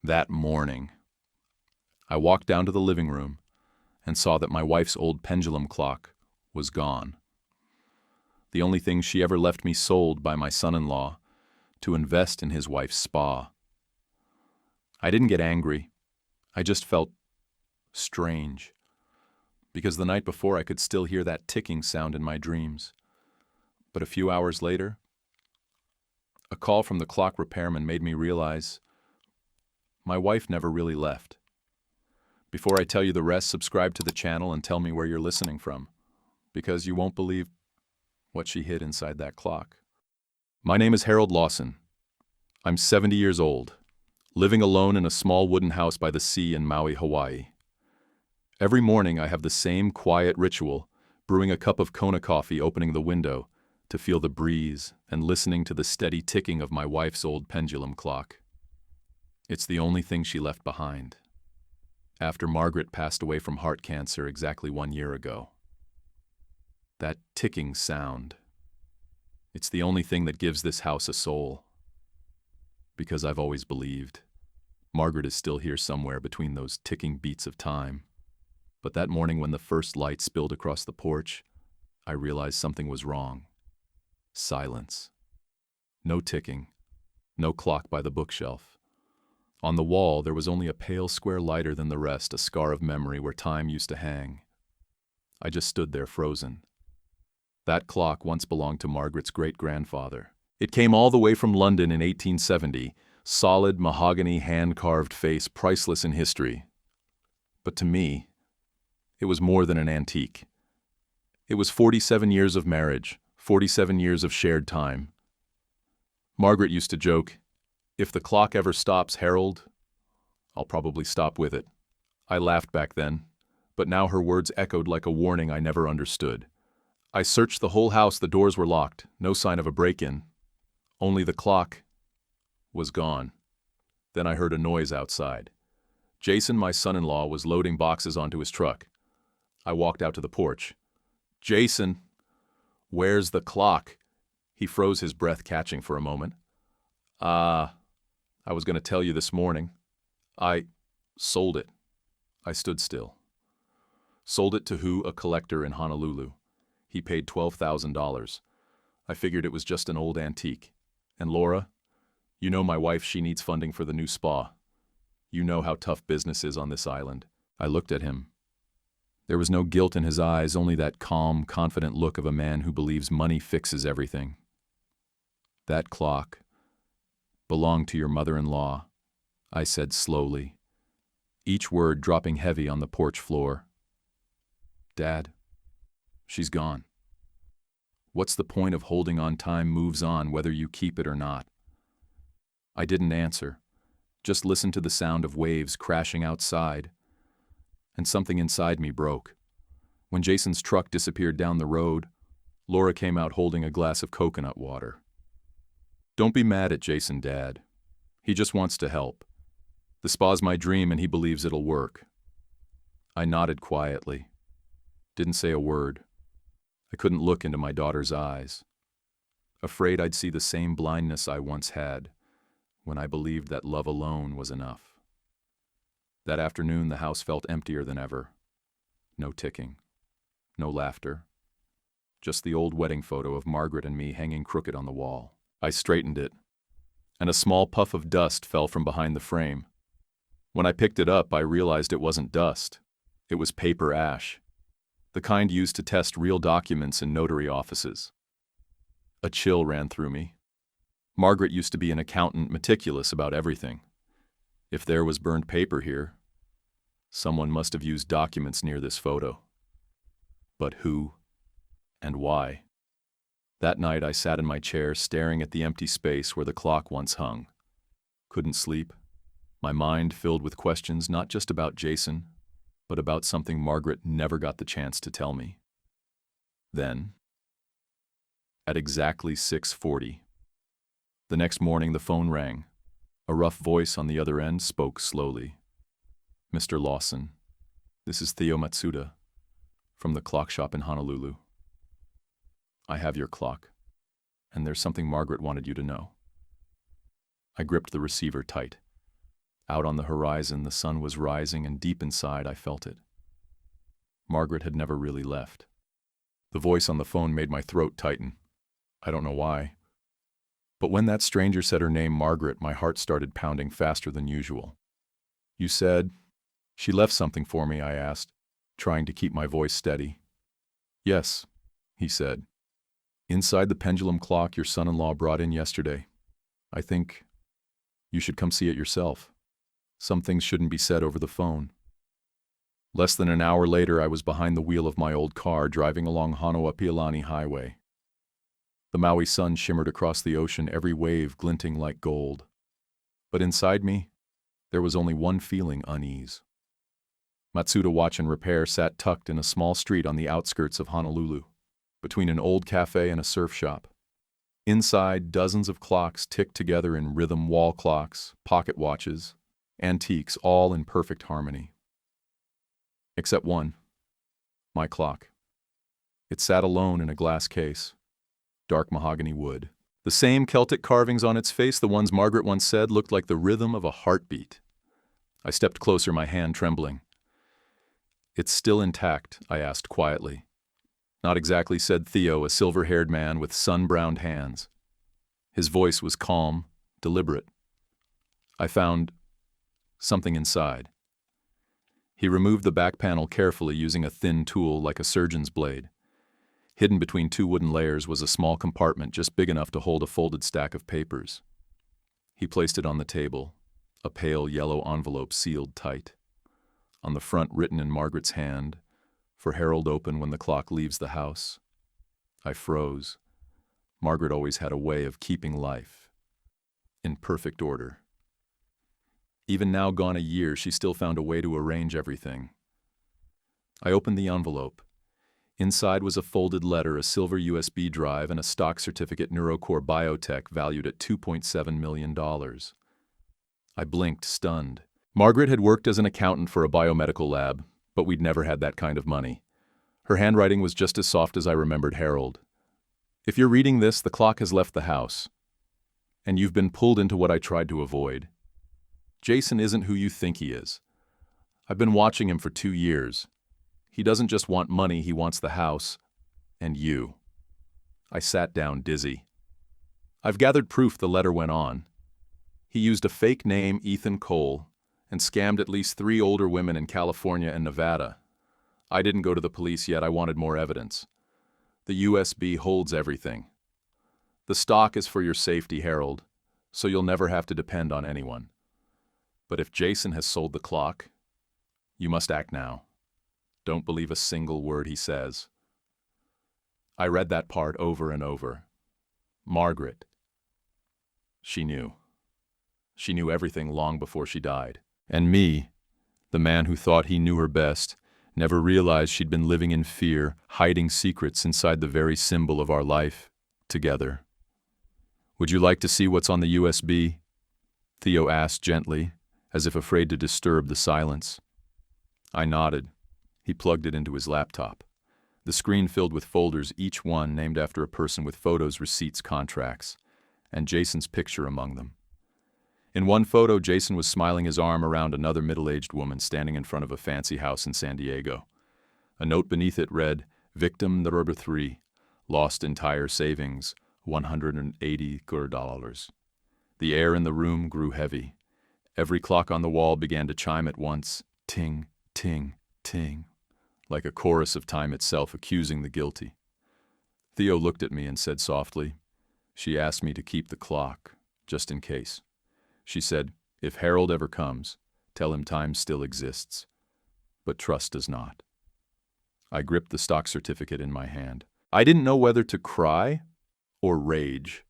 That morning, I walked down to the living room and saw that my wife's old pendulum clock was gone. The only thing she ever left me sold by my son-in-law to invest in his wife's spa. I didn't get angry. I just felt strange, because the night before I could still hear that ticking sound in my dreams. But a few hours later, a call from the clock repairman made me realize my wife never really left. Before I tell you the rest, subscribe to the channel and tell me where you're listening from, because you won't believe what she hid inside that clock. My name is Harold Lawson. I'm 70 years old, living alone in a small wooden house by the sea in Maui, Hawaii. Every morning I have the same quiet ritual, brewing a cup of Kona coffee, opening the window to feel the breeze and listening to the steady ticking of my wife's old pendulum clock. It's the only thing she left behind, after Margaret passed away from heart cancer exactly 1 year ago. That ticking sound, it's the only thing that gives this house a soul. Because I've always believed Margaret is still here somewhere between those ticking beats of time. But that morning when the first light spilled across the porch, I realized something was wrong. Silence. No ticking. No clock by the bookshelf. On the wall, there was only a pale square lighter than the rest, a scar of memory where time used to hang. I just stood there frozen. That clock once belonged to Margaret's great-grandfather. It came all the way from London in 1870, solid mahogany hand-carved face, priceless in history. But to me, it was more than an antique. It was 47 years of marriage, 47 years of shared time. Margaret used to joke, "If the clock ever stops, Harold, I'll probably stop with it." I laughed back then, but now her words echoed like a warning I never understood. I searched the whole house. The doors were locked, no sign of a break-in. Only the clock was gone. Then I heard a noise outside. Jason, my son-in-law, was loading boxes onto his truck. I walked out to the porch. "Jason, where's the clock?" He froze, his breath catching for a moment. I was going to tell you this morning. I sold it." I stood still. "Sold it to who?" "A collector in Honolulu. He paid $12,000. I figured it was just an old antique. And Laura, you know my wife, she needs funding for the new spa. You know how tough business is on this island." I looked at him. There was no guilt in his eyes, only that calm, confident look of a man who believes money fixes everything. "That clock belonged to your mother-in-law," I said slowly, each word dropping heavy on the porch floor. "Dad, she's gone. What's the point of holding on? Time moves on whether you keep it or not." I didn't answer, just listened to the sound of waves crashing outside, and something inside me broke. When Jason's truck disappeared down the road, Laura came out holding a glass of coconut water. "Don't be mad at Jason, Dad. He just wants to help. The spa's my dream and he believes it'll work." I nodded quietly. Didn't say a word. I couldn't look into my daughter's eyes. Afraid I'd see the same blindness I once had when I believed that love alone was enough. That afternoon, the house felt emptier than ever. No ticking. No laughter. Just the old wedding photo of Margaret and me hanging crooked on the wall. I straightened it, and a small puff of dust fell from behind the frame. When I picked it up, I realized it wasn't dust. It was paper ash, the kind used to test real documents in notary offices. A chill ran through me. Margaret used to be an accountant, meticulous about everything. If there was burned paper here, someone must have used documents near this photo. But who and why? That night I sat in my chair staring at the empty space where the clock once hung. Couldn't sleep. My mind filled with questions not just about Jason, but about something Margaret never got the chance to tell me. Then, at exactly 6:40, the next morning the phone rang. A rough voice on the other end spoke slowly. "Mr. Lawson, this is Theo Matsuda from the clock shop in Honolulu. I have your clock, and there's something Margaret wanted you to know." I gripped the receiver tight. Out on the horizon, the sun was rising, and deep inside, I felt it. Margaret had never really left. The voice on the phone made my throat tighten. I don't know why. But when that stranger said her name, Margaret, my heart started pounding faster than usual. "You said she left something for me?" I asked, trying to keep my voice steady. "Yes," he said. "Inside the pendulum clock your son-in-law brought in yesterday. I think you should come see it yourself. Some things shouldn't be said over the phone." Less than an hour later, I was behind the wheel of my old car, driving along Hanoa-Pialani Highway. The Maui sun shimmered across the ocean, every wave glinting like gold. But inside me, there was only one feeling: unease. Matsuda Watch and Repair sat tucked in a small street on the outskirts of Honolulu, between an old cafe and a surf shop. Inside, dozens of clocks ticked together in rhythm: wall clocks, pocket watches, antiques, all in perfect harmony. Except one. My clock. It sat alone in a glass case. Dark mahogany wood. The same Celtic carvings on its face, the ones Margaret once said looked like the rhythm of a heartbeat. I stepped closer, my hand trembling. "It's still intact?" I asked quietly. "Not exactly," said Theo, a silver-haired man with sun-browned hands. His voice was calm, deliberate. "I found something inside." He removed the back panel carefully, using a thin tool like a surgeon's blade. Hidden between two wooden layers was a small compartment just big enough to hold a folded stack of papers. He placed it on the table, a pale yellow envelope sealed tight. On the front, written in Margaret's hand, "For Harold, open when the clock leaves the house." I froze. Margaret always had a way of keeping life in perfect order. Even now, gone a year, she still found a way to arrange everything. I opened the envelope. Inside was a folded letter, a silver USB drive, and a stock certificate, Neurocore Biotech, valued at $2.7 million. I blinked, stunned. Margaret had worked as an accountant for a biomedical lab, but we'd never had that kind of money. Her handwriting was just as soft as I remembered Harold. "If you're reading this, the clock has left the house, and you've been pulled into what I tried to avoid. Jason isn't who you think he is. I've been watching him for 2 years. He doesn't just want money, he wants the house, and you." I sat down, dizzy. "I've gathered proof," the letter went on. "He used a fake name, Ethan Cole, and scammed at least 3 older women in California and Nevada. I didn't go to the police yet, I wanted more evidence. The USB holds everything. The stock is for your safety, Harold, so you'll never have to depend on anyone. But if Jason has sold the clock, you must act now. Don't believe a single word he says." I read that part over and over. Margaret. She knew. She knew everything long before she died. And me, the man who thought he knew her best, never realized she'd been living in fear, hiding secrets inside the very symbol of our life, together. "Would you like to see what's on the USB?" Theo asked gently, as if afraid to disturb the silence. I nodded. He plugged it into his laptop. The screen filled with folders, each one named after a person, with photos, receipts, contracts, and Jason's picture among them. In one photo, Jason was smiling, his arm around another middle-aged woman standing in front of a fancy house in San Diego. A note beneath it read, "Victim number 3, lost entire savings, $180. The air in the room grew heavy. Every clock on the wall began to chime at once, ting, ting, ting, like a chorus of time itself accusing the guilty." Theo looked at me and said softly, "She asked me to keep the clock, just in case. She said, if Harold ever comes, tell him time still exists, but trust does not." I gripped the stock certificate in my hand. I didn't know whether to cry or rage.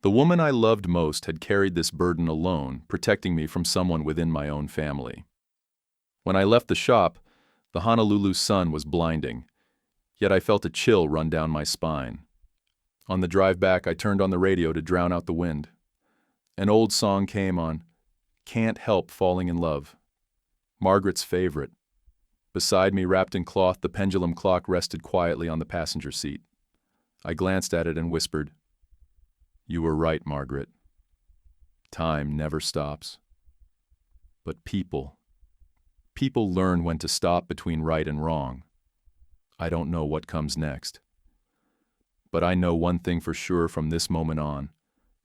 The woman I loved most had carried this burden alone, protecting me from someone within my own family. When I left the shop, the Honolulu sun was blinding, yet I felt a chill run down my spine. On the drive back, I turned on the radio to drown out the wind. An old song came on, "Can't Help Falling in Love," Margaret's favorite. Beside me, wrapped in cloth, the pendulum clock rested quietly on the passenger seat. I glanced at it and whispered, "You were right, Margaret. Time never stops." But people learn when to stop between right and wrong. I don't know what comes next. But I know one thing for sure from this moment on: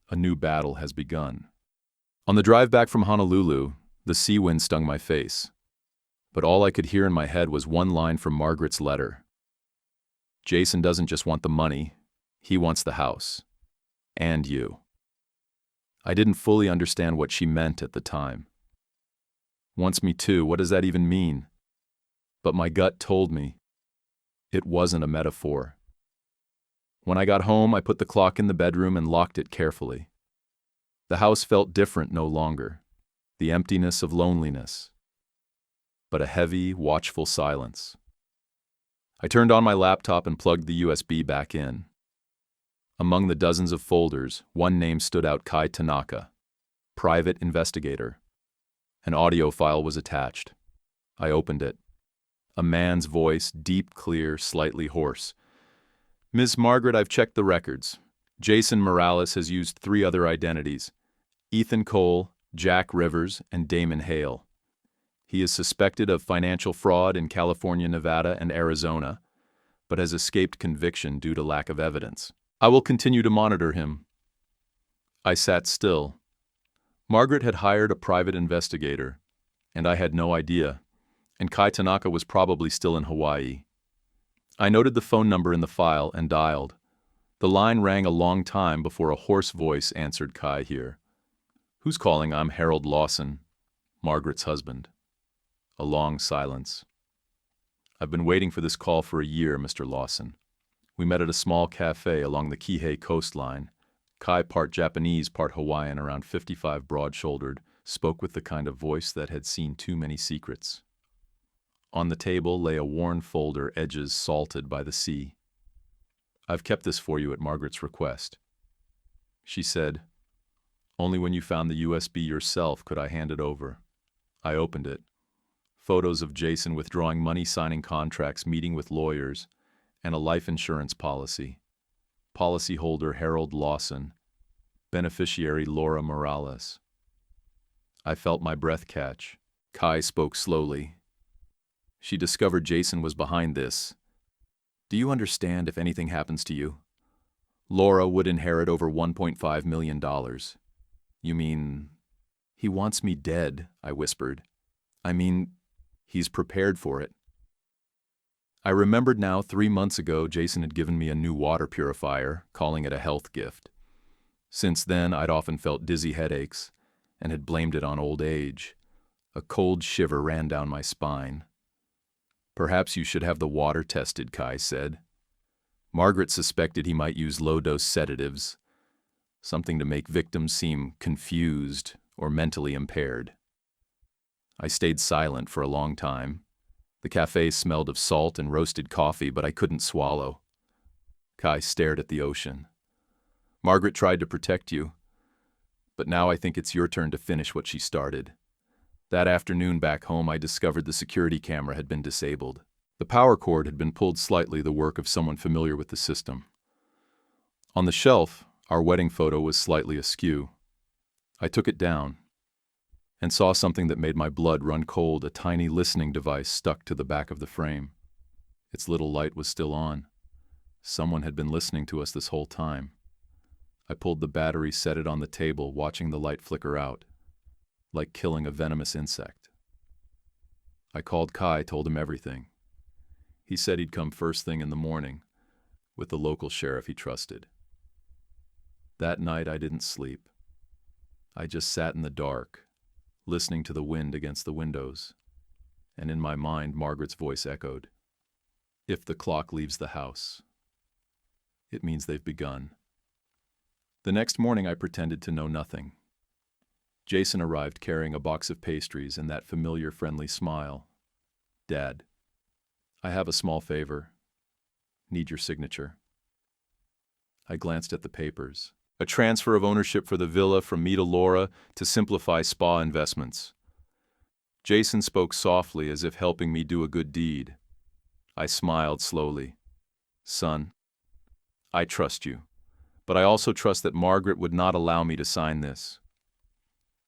a new battle has begun. On the drive back from Honolulu, the sea wind stung my face. But all I could hear in my head was one line from Margaret's letter. Jason doesn't just want the money, he wants the house. And you. I didn't fully understand what she meant at the time. Wants me too, what does that even mean? But my gut told me it wasn't a metaphor. When I got home, I put the clock in the bedroom and locked it carefully. The house felt different no longer, the emptiness of loneliness, but a heavy, watchful silence. I turned on my laptop and plugged the USB back in. Among the dozens of folders, one name stood out: Kai Tanaka, private investigator. An audio file was attached. I opened it. A man's voice, deep, clear, slightly hoarse. Ms. Margaret, I've checked the records. Jason Morales has used 3 other identities: Ethan Cole, Jack Rivers, and Damon Hale. He is suspected of financial fraud in California, Nevada, and Arizona, but has escaped conviction due to lack of evidence. I will continue to monitor him. I sat still. Margaret had hired a private investigator, and I had no idea, and Kai Tanaka was probably still in Hawaii. I noted the phone number in the file and dialed. The line rang a long time before a hoarse voice answered Kai here. Who's calling? I'm Harold Lawson, Margaret's husband. A long silence. I've been waiting for this call for a year, Mr. Lawson. We met at a small cafe along the Kihei coastline. Kai, part Japanese, part Hawaiian, around 55, broad-shouldered, spoke with the kind of voice that had seen too many secrets. On the table lay a worn folder, edges salted by the sea. I've kept this for you at Margaret's request. She said, only when you found the USB yourself could I hand it over. I opened it. Photos of Jason withdrawing money, signing contracts, meeting with lawyers, and a life insurance policy. Policyholder Harold Lawson. Beneficiary Laura Morales. I felt my breath catch. Kai spoke slowly. She discovered Jason was behind this. Do you understand if anything happens to you? Laura would inherit over $1.5 million. You mean, he wants me dead, I whispered. I mean, he's prepared for it. I remembered now 3 months ago Jason had given me a new water purifier, calling it a health gift. Since then, I'd often felt dizzy headaches and had blamed it on old age. A cold shiver ran down my spine. Perhaps you should have the water tested, Kai said. Margaret suspected he might use low-dose sedatives, something to make victims seem confused or mentally impaired. I stayed silent for a long time. The cafe smelled of salt and roasted coffee, but I couldn't swallow. Kai stared at the ocean. Margaret tried to protect you, but now I think it's your turn to finish what she started. That afternoon back home, I discovered the security camera had been disabled. The power cord had been pulled slightly, the work of someone familiar with the system. On the shelf, our wedding photo was slightly askew. I took it down and saw something that made my blood run cold, a tiny listening device stuck to the back of the frame. Its little light was still on. Someone had been listening to us this whole time. I pulled the battery, set it on the table, watching the light flicker out, like killing a venomous insect. I called Kai, told him everything. He said he'd come first thing in the morning, with the local sheriff he trusted. That night I didn't sleep. I just sat in the dark, listening to the wind against the windows, and in my mind Margaret's voice echoed. If the clock leaves the house, it means they've begun. The next morning I pretended to know nothing. Jason arrived carrying a box of pastries and that familiar friendly smile. Dad, I have a small favor. Need your signature. I glanced at the papers. A transfer of ownership for the villa from me to Laura to Simplify Spa Investments. Jason spoke softly as if helping me do a good deed. I smiled slowly. Son, I trust you, but I also trust that Margaret would not allow me to sign this.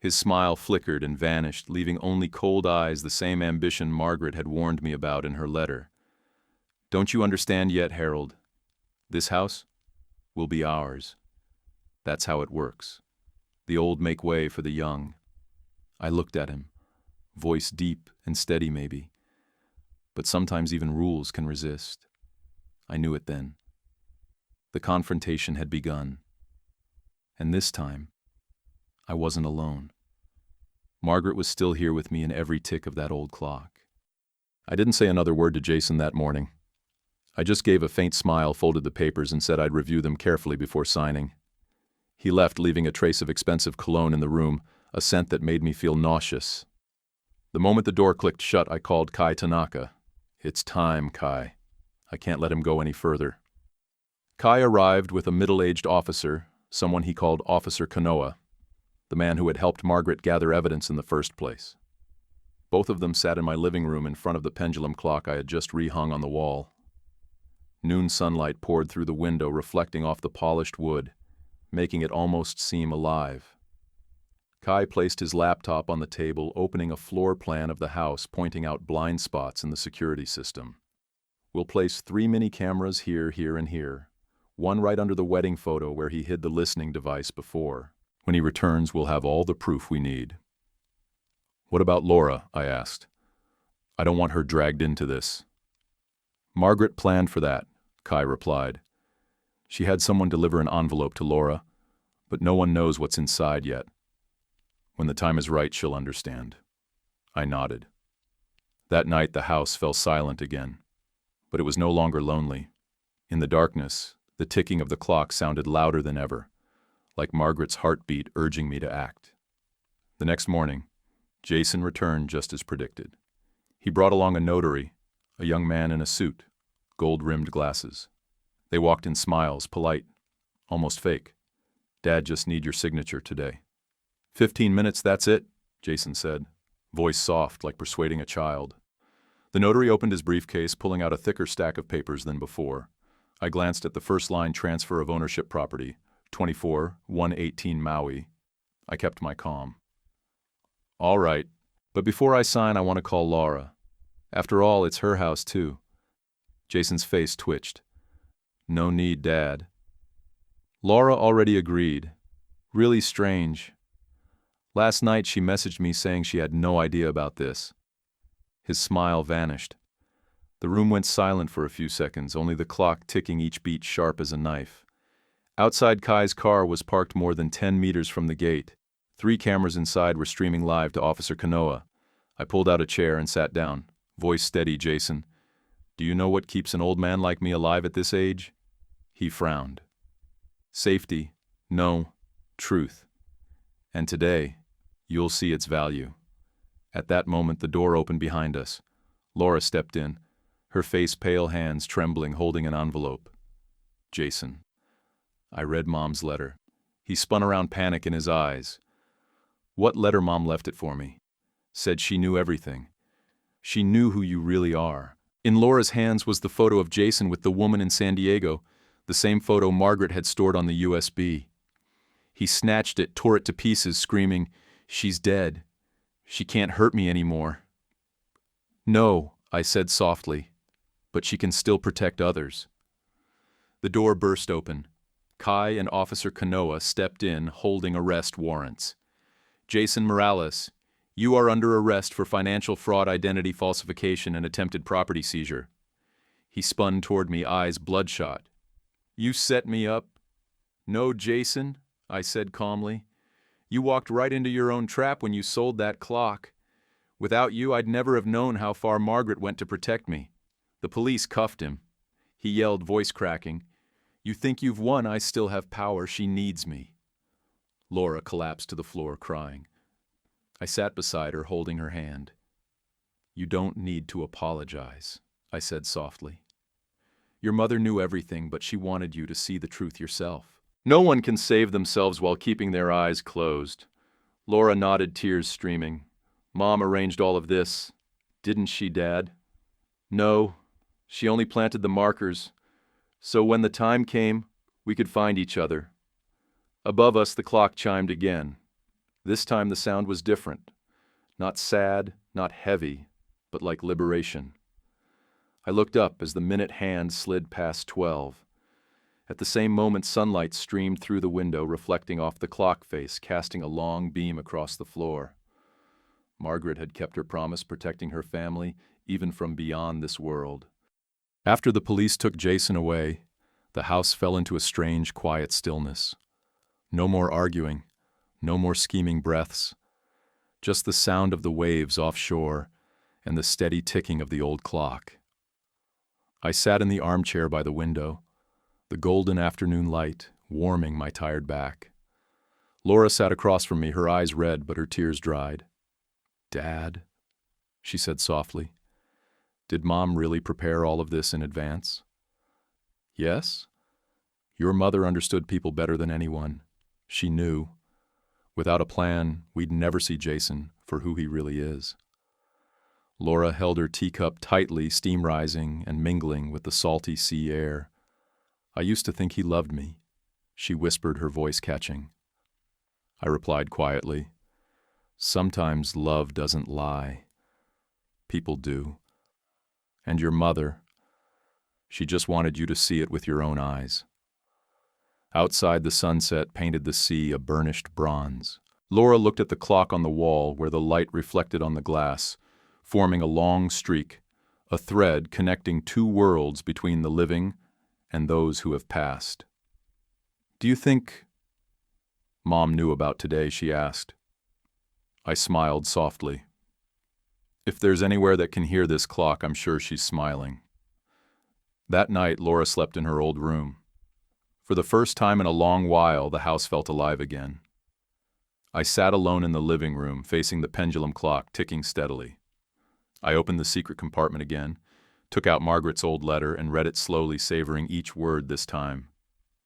His smile flickered and vanished, leaving only cold eyes, the same ambition Margaret had warned me about in her letter. Don't you understand yet, Harold? This house will be ours. That's how it works. The old make way for the young. I looked at him, voice deep and steady maybe, but sometimes even rules can resist. I knew it then. The confrontation had begun. And this time, I wasn't alone. Margaret was still here with me in every tick of that old clock. I didn't say another word to Jason that morning. I just gave a faint smile, folded the papers, and said I'd review them carefully before signing. He left, leaving a trace of expensive cologne in the room, a scent that made me feel nauseous. The moment the door clicked shut, I called Kai Tanaka. It's time, Kai. I can't let him go any further. Kai arrived with a middle-aged officer, someone he called Officer Kanoa, the man who had helped Margaret gather evidence in the first place. Both of them sat in my living room in front of the pendulum clock I had just rehung on the wall. Noon sunlight poured through the window, reflecting off the polished wood, making it almost seem alive. Kai placed his laptop on the table, opening a floor plan of the house, pointing out blind spots in the security system. We'll place 3 mini cameras here, here, and here. One right under the wedding photo where he hid the listening device before. When he returns, we'll have all the proof we need. What about Laura? I asked. I don't want her dragged into this. Margaret planned for that, Kai replied. She had someone deliver an envelope to Laura, but no one knows what's inside yet. When the time is right, she'll understand. I nodded. That night, the house fell silent again, but it was no longer lonely. In the darkness, the ticking of the clock sounded louder than ever, like Margaret's heartbeat urging me to act. The next morning, Jason returned just as predicted. He brought along a notary, a young man in a suit, gold-rimmed glasses. They walked in smiles, polite, almost fake. Dad, just need your signature today. 15 minutes, that's it, Jason said, voice soft like persuading a child. The notary opened his briefcase, pulling out a thicker stack of papers than before. I glanced at the first-line transfer of ownership property, 24-118 Maui. I kept my calm. All right, but before I sign, I want to call Laura. After all, it's her house, too. Jason's face twitched. No need, Dad. Laura already agreed. Really strange. Last night she messaged me saying she had no idea about this. His smile vanished. The room went silent for a few seconds, only the clock ticking each beat sharp as a knife. Outside Kai's car was parked more than 10 meters from the gate. 3 cameras inside were streaming live to Officer Kanoa. I pulled out a chair and sat down, voice steady. Jason, do you know what keeps an old man like me alive at this age? He frowned. Safety, no, truth. And today, you'll see its value. At that moment, the door opened behind us. Laura stepped in, her face pale, hands trembling, holding an envelope. Jason. I read Mom's letter. He spun around, panic in his eyes. What letter? Mom left it for me. Said she knew everything. She knew who you really are. In Laura's hands was the photo of Jason with the woman in San Diego, the same photo Margaret had stored on the USB. He snatched it, tore it to pieces, screaming, "She's dead. She can't hurt me anymore." No, I said softly, but she can still protect others. The door burst open. Kai and Officer Kanoa stepped in, holding arrest warrants. Jason Morales, you are under arrest for financial fraud, identity falsification, and attempted property seizure. He spun toward me, eyes bloodshot. You set me up? No, Jason, I said calmly. You walked right into your own trap when you sold that clock. Without you, I'd never have known how far Margaret went to protect me. The police cuffed him. He yelled, voice cracking, "You think you've won? I still have power. She needs me." Laura collapsed to the floor, crying. I sat beside her, holding her hand. You don't need to apologize, I said softly. Your mother knew everything, but she wanted you to see the truth yourself. No one can save themselves while keeping their eyes closed. Laura nodded, tears streaming. Mom arranged all of this, didn't she, Dad? No, she only planted the markers, so when the time came, we could find each other. Above us, the clock chimed again. This time the sound was different. Not sad, not heavy, but like liberation. I looked up as the minute hand slid past 12. At the same moment, sunlight streamed through the window, reflecting off the clock face, casting a long beam across the floor. Margaret had kept her promise, protecting her family, even from beyond this world. After the police took Jason away, the house fell into a strange, quiet stillness. No more arguing, no more scheming breaths, just the sound of the waves offshore and the steady ticking of the old clock. I sat in the armchair by the window, the golden afternoon light warming my tired back. Laura sat across from me, her eyes red but her tears dried. "Dad," she said softly, "did Mom really prepare all of this in advance?" "Yes. Your mother understood people better than anyone. She knew. Without a plan, we'd never see Jason for who he really is." Laura held her teacup tightly, steam rising and mingling with the salty sea air. "I used to think he loved me," she whispered, her voice catching. I replied quietly, "Sometimes love doesn't lie. People do. And your mother, she just wanted you to see it with your own eyes." Outside, the sunset painted the sea a burnished bronze. Laura looked at the clock on the wall where the light reflected on the glass, forming a long streak, a thread connecting two worlds between the living and those who have passed. "Do you think Mom knew about today?" she asked. I smiled softly. If there's anywhere that can hear this clock, I'm sure she's smiling. That night, Laura slept in her old room. For the first time in a long while, the house felt alive again. I sat alone in the living room, facing the pendulum clock ticking steadily. I opened the secret compartment again, took out Margaret's old letter, and read it slowly, savoring each word this time.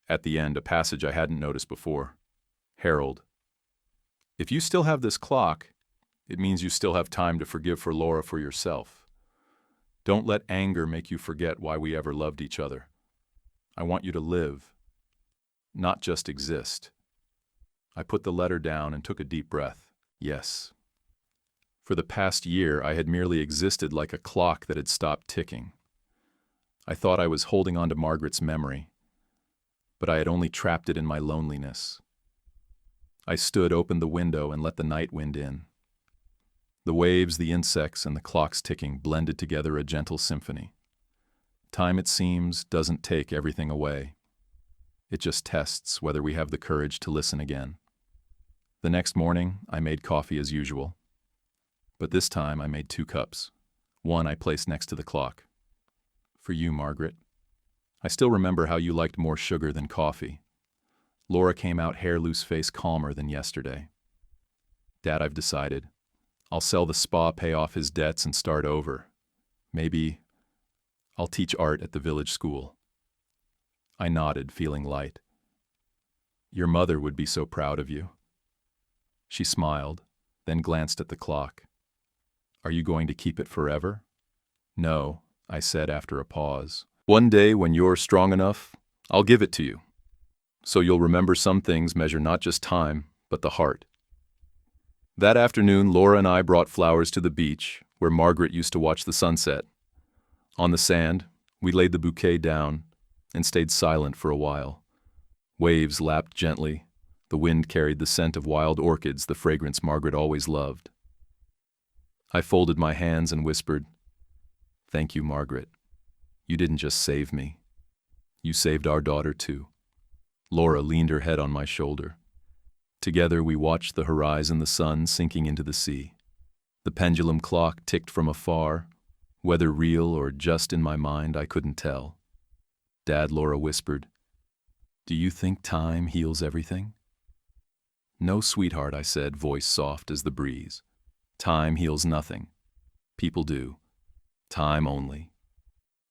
At the end, a passage I hadn't noticed before. Harold, if you still have this clock, it means you still have time to forgive for Laura for yourself. Don't let anger make you forget why we ever loved each other. I want you to live, not just exist. I put the letter down and took a deep breath. Yes. For the past year, I had merely existed like a clock that had stopped ticking. I thought I was holding on to Margaret's memory, but I had only trapped it in my loneliness. I stood, opened the window, and let the night wind in. The waves, the insects, and the clock's ticking blended together a gentle symphony. Time, it seems, doesn't take everything away. It just tests whether we have the courage to listen again. The next morning, I made coffee as usual. But this time, I made 2 cups. One I placed next to the clock. For you, Margaret. I still remember how you liked more sugar than coffee. Laura came out hair loose, face calmer than yesterday. Dad, I've decided. I'll sell the spa, pay off his debts, and start over. Maybe I'll teach art at the village school. I nodded, feeling light. Your mother would be so proud of you. She smiled, then glanced at the clock. Are you going to keep it forever? No, I said after a pause. One day, when you're strong enough, I'll give it to you. So you'll remember some things measure not just time, but the heart. That afternoon, Laura and I brought flowers to the beach, where Margaret used to watch the sunset. On the sand, we laid the bouquet down and stayed silent for a while. Waves lapped gently. The wind carried the scent of wild orchids, the fragrance Margaret always loved. I folded my hands and whispered, "Thank you, Margaret. You didn't just save me. You saved our daughter, too." Laura leaned her head on my shoulder. Together we watched the horizon, the sun sinking into the sea. The pendulum clock ticked from afar, whether real or just in my mind, I couldn't tell. Dad, Laura whispered, "Do you think time heals everything?" "No, sweetheart," I said, voice soft as the breeze. "Time heals nothing. People do. Time only.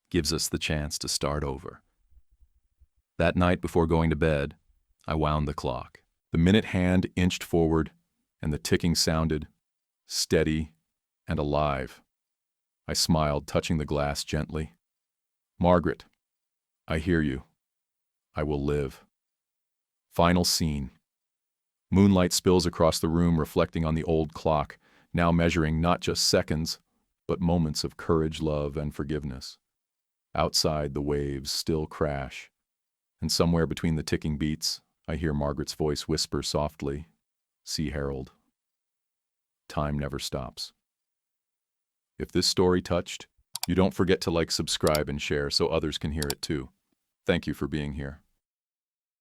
Gives us the chance to start over." That night before going to bed, I wound the clock. The minute hand inched forward, and the ticking sounded, steady and alive. I smiled, touching the glass gently. "Margaret, I hear you. I will live." Final scene. Moonlight spills across the room, reflecting on the old clock, now measuring not just seconds, but moments of courage, love, and forgiveness. Outside, the waves still crash, and somewhere between the ticking beats, I hear Margaret's voice whisper softly, "See, Harold, time never stops." If this story touched, you don't forget to like, subscribe, and share so others can hear it too. Thank you for being here.